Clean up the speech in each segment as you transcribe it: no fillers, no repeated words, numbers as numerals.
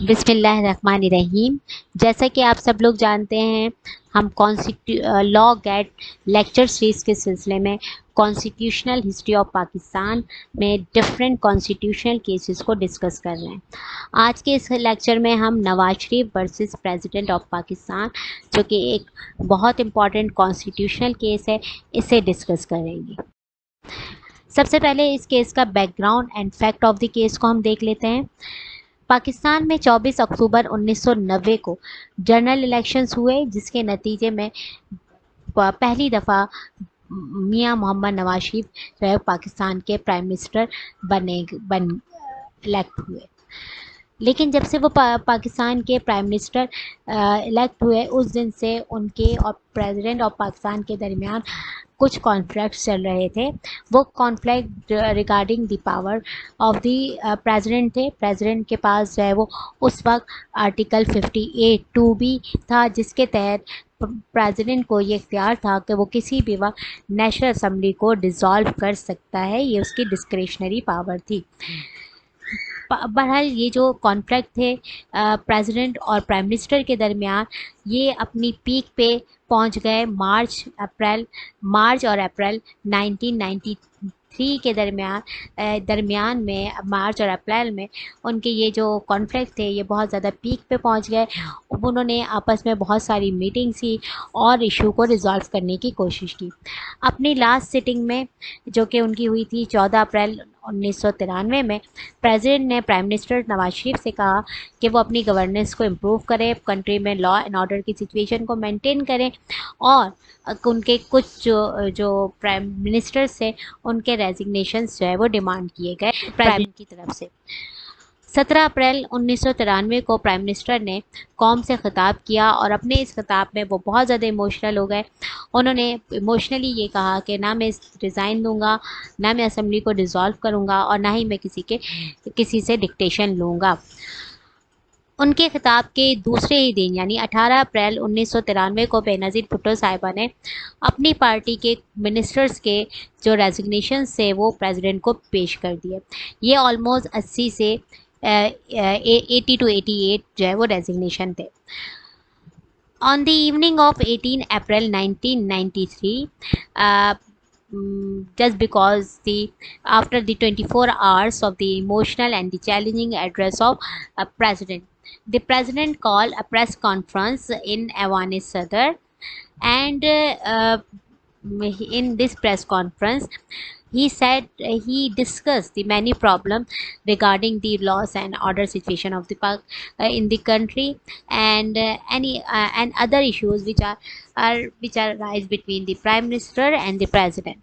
بسم اللہ الرحمن الرحیم۔ جیسا کہ آپ سب لوگ جانتے ہیں، ہم لا گیٹ لیکچر سیریز کے سلسلے میں کانسٹیٹیوشنل ہسٹری آف پاکستان میں ڈفرینٹ کانسٹیٹیوشنل کیسز کو ڈسکس کر رہے ہیں۔ آج کے اس لیکچر میں ہم Nawaz Sharif versus president of Pakistan, جو کہ ایک بہت امپورٹنٹ کانسٹیٹیوشنل کیس ہے، اسے ڈسکس کریں گے۔ سب سے پہلے اس کیس کا back ground and fact of the case کو ہم دیکھ لیتے ہیں۔ پاکستان میں 24 اکتوبر 1990 کو جنرل الیکشنز ہوئے، جس کے نتیجے میں پہلی دفعہ میاں محمد نواز شریف جو ہے پاکستان کے پرائم منسٹر الیکٹ ہوئے۔ لیکن جب سے وہ پاکستان کے پرائم منسٹر الیکٹ ہوئے، اس دن سے ان کے اور پریزیڈنٹ آف پاکستان کے درمیان کچھ کانفلکٹس چل رہے تھے۔ وہ conflict regarding the power of the president تھے۔ پریزیڈنٹ کے پاس جو ہے وہ اس وقت آرٹیکل 58(2) بھی تھا، جس کے تحت پریزیڈنٹ کو یہ اختیار تھا کہ وہ کسی بھی وقت نیشنل اسمبلی کو ڈیزالو کر سکتا ہے۔ یہ اس کی ڈسکریشنری پاور تھی۔ بہرحال یہ جو کانفلکٹ تھے پریزیڈنٹ اور پرائم منسٹر کے درمیان، یہ اپنی پیک پہ پہنچ گئے مارچ اور اپریل 1993 کے درمیان میں مارچ اور اپریل میں ان کے یہ جو کانفلکٹ تھے یہ بہت زیادہ پیک پہ پہنچ گئے۔ انہوں نے آپس میں بہت ساری میٹنگز کی اور ایشو کو ریزالو کرنے کی کوشش کی۔ اپنی لاسٹ سٹنگ میں، جو کہ ان کی ہوئی تھی 14 اپریل 1993 میں، پریزیڈنٹ نے پرائم منسٹر نواز شریف سے کہا کہ وہ اپنی گورننس کو امپروو کرے، کنٹری میں لا اینڈ آرڈر کی سچویشن کو مینٹین کریں، اور ان کے کچھ جو پرائم منسٹر سے ان کے ریزگنیشنز جو ہے وہ ڈیمانڈ کیے گئے پریزیڈنٹ کی طرف سے۔ 17 اپریل 1993 کو پرائم منسٹر نے قوم سے خطاب کیا، اور اپنے اس خطاب میں وہ بہت زیادہ ایموشنل ہو گئے۔ انہوں نے ایموشنلی یہ کہا کہ نہ میں ریزائن دوں گا، نہ میں اسمبلی کو ڈیزالو کروں گا، اور نہ ہی میں کسی سے ڈکٹیشن لوں گا۔ ان کے خطاب کے دوسرے ہی دن یعنی 18 اپریل 1993 کو بینظیر بھٹو صاحبہ نے اپنی پارٹی کے منسٹرز کے جو ریزگنیشن سے وہ پریزیڈنٹ کو پیش کر دیے۔ یہ آلموسٹ 80 سے 80 to 88 جو ہے وہ ریزگنیشن تھے۔ On the evening of 18 April 1993, just because after the 24 hours of the emotional and the challenging address of President, the President called a press conference in Awan Sadr, and in this press conference, he said he discussed the many problems regarding the laws and order situation of the in the country, and and other issues which arise between the prime minister and the president.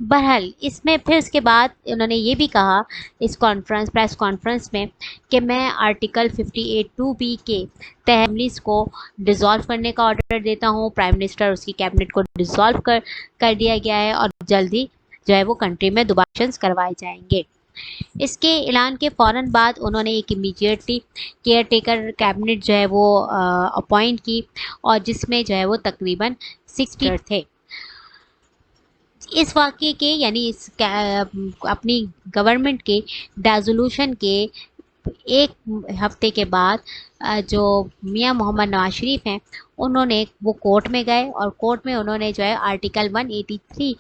بہرحال اس میں پھر اس کے بعد انہوں نے یہ بھی کہا اس پریس کانفرنس میں کہ میں آرٹیکل 58(2) کے تحت اسمبلیز کو ڈیزالو کرنے کا آرڈر دیتا ہوں۔ پرائم منسٹر اس کی کیبنٹ کو ڈیزالو کر دیا گیا ہے، اور جلدی جو ہے وہ کنٹری میں دوبارہ الیکشنز کروائے جائیں گے۔ اس کے اعلان کے فوراً بعد انہوں نے ایک امیڈیٹلی کیئر ٹیکر کیبنٹ جو ہے وہ اپوائنٹ کی، اور جس میں جو ہے وہ تقریباً 60 تھے۔ اس واقعے کے یعنی اپنی گورنمنٹ کے ڈیزولوشن کے ایک ہفتے کے بعد جو میاں محمد نواز شریف ہیں، انہوں نے وہ کورٹ میں گئے، اور کورٹ میں انہوں نے جو ہے آرٹیکل 184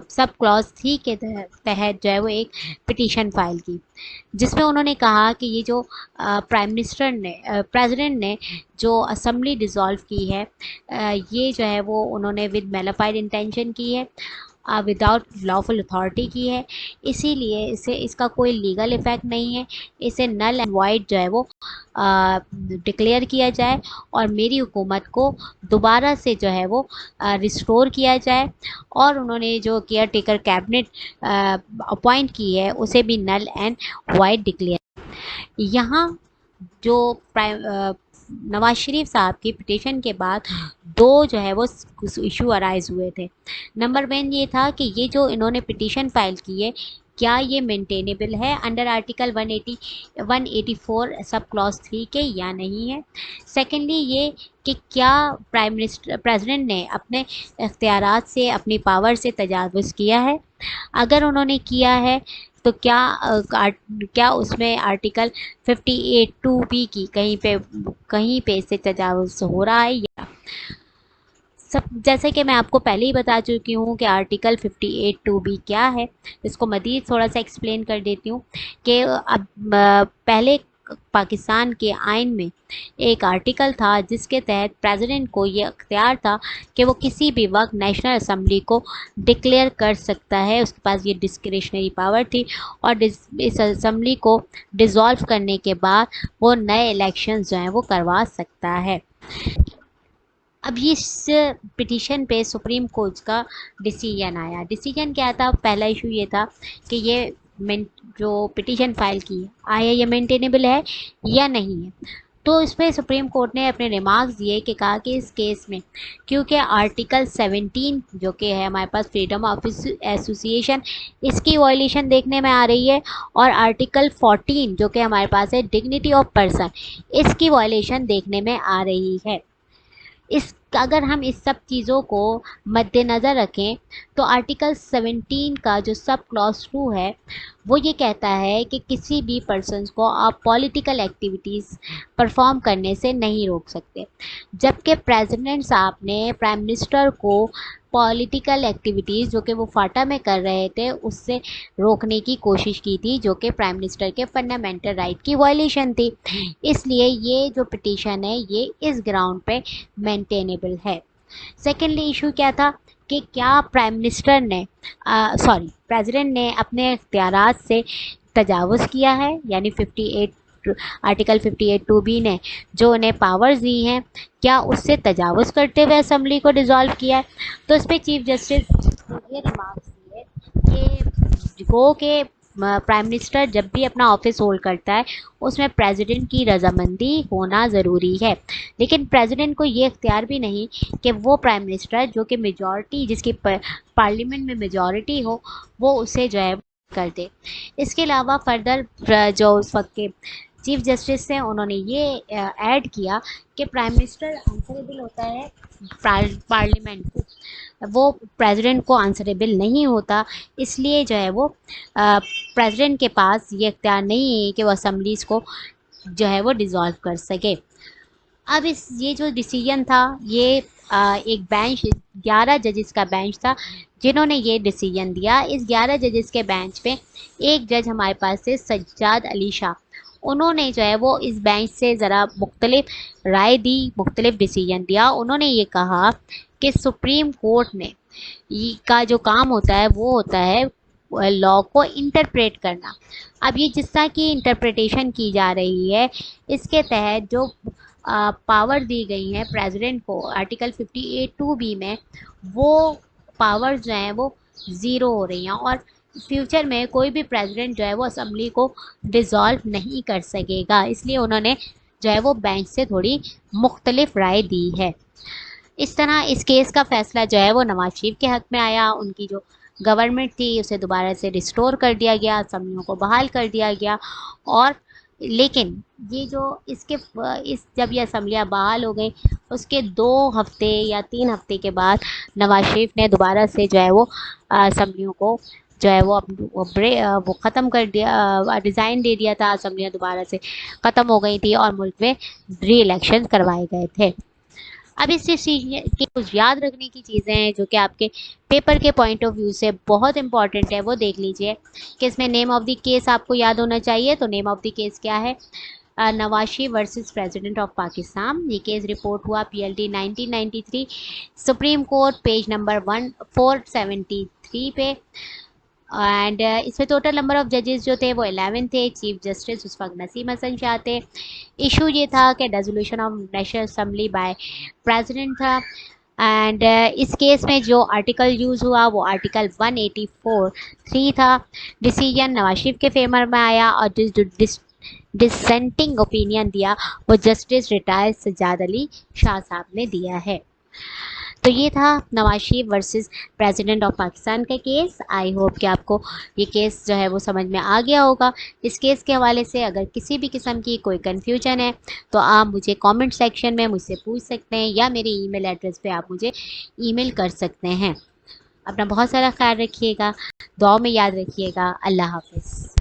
سب کلاز 3 کے تحت جو ہے وہ ایک پٹیشن فائل کی، جس میں انہوں نے کہا کہ یہ جو پریزیڈنٹ نے جو اسمبلی ڈیزالو کی ہے، یہ جو ہے وہ انہوں نے ود میلیفائڈ انٹینشن کی ہے، وداؤٹ لافل اتھارٹی کی ہے، اسی لیے اس کا کوئی لیگل ایفیکٹ نہیں ہے۔ اسے نل اینڈ وائڈ جو ہے وہ ڈکلیئر کیا جائے، اور میری حکومت کو دوبارہ سے جو ہے وہ ریسٹور کیا جائے، اور انہوں نے جو کیئر ٹیکر کیبنٹ اپوائنٹ کی ہے اسے بھی نل اینڈ وائڈ ڈکلیئر۔ یہاں جو نواز شریف صاحب کی پٹیشن کے بعد دو جو ہے وہ ایشو ارائز ہوئے تھے۔ نمبر 1 یہ تھا کہ یہ جو انہوں نے پٹیشن فائل کی ہے، کیا یہ مینٹینیبل ہے انڈر آرٹیکل 184 سب کلاز 3 کے یا نہیں ہے۔ سیکنڈلی یہ کہ کیا پریزیڈنٹ نے اپنے اختیارات سے، اپنی پاور سے تجاوز کیا ہے۔ اگر انہوں نے کیا ہے تو کیا اس میں آرٹیکل 58(2)(b) کی کہیں پہ سے تجاوز ہو رہا ہے یا جیسے کہ میں آپ کو پہلے ہی بتا چکی ہوں کہ آرٹیکل 58(2)(b) کیا ہے. اس کو مزید تھوڑا سا ایکسپلین کر دیتی ہوں کہ اب پہلے پاکستان کے آئین میں ایک آرٹیکل تھا جس کے تحت پریزیڈنٹ کو یہ اختیار تھا کہ وہ کسی بھی وقت نیشنل اسمبلی کو ڈکلیئر کر سکتا ہے. اس کے پاس یہ ڈسکریشنری پاور تھی اور اس اسمبلی کو ڈیزالو کرنے کے بعد وہ نئے الیکشنز جو ہیں وہ کروا سکتا ہے. اب اس پٹیشن پہ سپریم کورٹ کا ڈیسیجن آیا. ڈیسیجن کیا تھا؟ پہلا ایشو یہ تھا کہ یہ جو پٹیشن فائل کی آیا یہ مینٹینیبل ہے یا نہیں ہے. تو اس پہ سپریم کورٹ نے اپنے ریمارکس دیے کہ کہا کہ اس کیس میں کیونکہ آرٹیکل 17 جو کہ ہے ہمارے پاس فریڈم آف ایسوسیشن، اس کی وائلیشن دیکھنے میں آ رہی ہے، اور آرٹیکل 14 جو کہ ہمارے پاس ہے ڈگنیٹی آف پرسن، اس کی وائلیشن دیکھنے میں آ رہی ہے. اگر ہم اس سب چیزوں کو مد نظر رکھیں تو آرٹیکل 17 کا جو سب کلاس 2 ہے وہ یہ کہتا ہے کہ کسی بھی پرسنس کو آپ پولیٹیکل ایکٹیویٹیز پرفارم کرنے سے نہیں روک سکتے، جبکہ پریزیڈنٹ صاحب نے پرائم منسٹر کو پولیٹیکل ایکٹیویٹیز جو کہ وہ فاٹا میں کر رہے تھے اس سے روکنے کی کوشش کی تھی، جو کہ پرائم منسٹر کے فنڈامنٹل رائٹ کی وائلیشن تھی. اس لیے یہ جو پٹیشن ہے یہ اس گراؤنڈ پہ مینٹینیبل ہے. سیکنڈلی ایشو کیا تھا کہ کیا پریزیڈنٹ نے اپنے اختیارات سے تجاوز کیا ہے، یعنی آرٹیکل 58(2)(b) نے جو انہیں پاورز دی ہیں کیا اس سے تجاوز کرتے ہوئے اسمبلی کو ڈیزالو کیا ہے. تو اس پہ چیف جسٹس نے یہ ریمارکس دیے کہ پرائم منسٹر جب بھی اپنا آفس ہولڈ کرتا ہے اس میں پریزیڈنٹ کی رضامندی ہونا ضروری ہے، لیکن پریزیڈنٹ کو یہ اختیار بھی نہیں کہ وہ پرائم منسٹر جو کہ میجورٹی جس کی پارلیمنٹ میں میجورٹی ہو وہ اسے جو ہے کر دے. اس کے علاوہ فردر جو اس وقت کے چیف جسٹس ہیں انہوں نے یہ ایڈ کیا کہ پرائم منسٹر آنسریبل ہوتا ہے پارلیمنٹ کو، وہ پریزیڈنٹ کو آنسریبل نہیں ہوتا، اس لیے جو ہے وہ پریزیڈنٹ کے پاس یہ اختیار نہیں ہے کہ وہ اسمبلیز کو جو ہے وہ ڈیزالو کر سکے. اب یہ جو ڈیسیجن تھا یہ ایک بینچ 11 ججز کا بینچ تھا جنہوں نے یہ ڈیسیجن دیا. اس 11 ججز کے بینچ پہ ایک جج ہمارے پاس سے سجاد علی شاہ، انہوں نے جو ہے وہ اس بینچ سے ذرا مختلف رائے دی، مختلف ڈیسیجن دیا. انہوں نے یہ کہا کہ سپریم کورٹ نے کا جو کام ہوتا ہے وہ ہوتا ہے لا کو انٹرپریٹ کرنا. اب یہ جس طرح کی انٹرپریٹیشن کی جا رہی ہے اس کے تحت جو پاور دی گئی ہیں پریزیڈنٹ کو آرٹیکل 58(2)(b) میں، وہ پاور جو ہیں وہ زیرو ہو رہی ہیں اور فیوچر میں کوئی بھی پریزیڈنٹ جو ہے وہ اسمبلی کو ڈیزالو نہیں کر سکے گا. اس لیے انہوں نے جو ہے وہ بینچ سے تھوڑی مختلف رائے دی ہے. اس طرح اس کیس کا فیصلہ جو ہے وہ نواز شریف کے حق میں آیا. ان کی جو گورنمنٹ تھی اسے دوبارہ سے ریسٹور کر دیا گیا، اسمبلیوں کو بحال کر دیا گیا. اور لیکن یہ جو جب یہ اسمبلیاں بحال ہو گئی اس کے 2 ہفتے یا 3 ہفتے کے بعد نواز شریف نے دوبارہ سے جو ہے وہ اسمبلیوں کو جو ہے وہ ختم کر دیا، ڈیزائن دے دیا تھا. اسمبلیاں دوبارہ سے ختم ہو گئی تھی اور ملک میں ری الیکشن کروائے گئے تھے. اب اس کے کچھ یاد رکھنے کی چیزیں ہیں جو کہ آپ کے پیپر کے پوائنٹ آف ویو سے بہت امپورٹنٹ ہے، وہ دیکھ لیجئے کہ اس میں نیم آف دی کیس آپ کو یاد ہونا چاہیے. تو نیم آف دی کیس کیا ہے؟ Nawaz Sharif versus president of Pakistan. یہ کیس رپورٹ ہوا PLT 1993 supreme court page number 473 پہ. اینڈ اس میں ٹوٹل نمبر آف ججز جو تھے وہ 11 تھے. چیف جسٹس اس وقت نسیم حسن شاہ تھے. ایشو یہ تھا کہ resolution of national assembly by president تھا. اینڈ اس کیس میں جو آرٹیکل یوز ہوا وہ آرٹیکل 184(3) تھا. ڈیسیجن نواز شریف کے فیور میں آیا اور ڈسینٹنگ اوپینین دیا وہ جسٹس ریٹائر سجاد علی شاہ صاحب نے دیا ہے. تو یہ تھا Nawaz Sharif versus president of Pakistan کا کیس. آئی ہوپ کہ آپ کو یہ کیس جو ہے وہ سمجھ میں آ گیا ہوگا. اس کیس کے حوالے سے اگر کسی بھی قسم کی کوئی کنفیوژن ہے تو آپ مجھے کامنٹ سیکشن میں مجھ سے پوچھ سکتے ہیں یا میرے ای میل ایڈریس پہ آپ مجھے ای میل کر سکتے ہیں. اپنا بہت سارا خیال رکھیے گا، دعاؤں میں یاد رکھیے گا۔ اللہ حافظ۔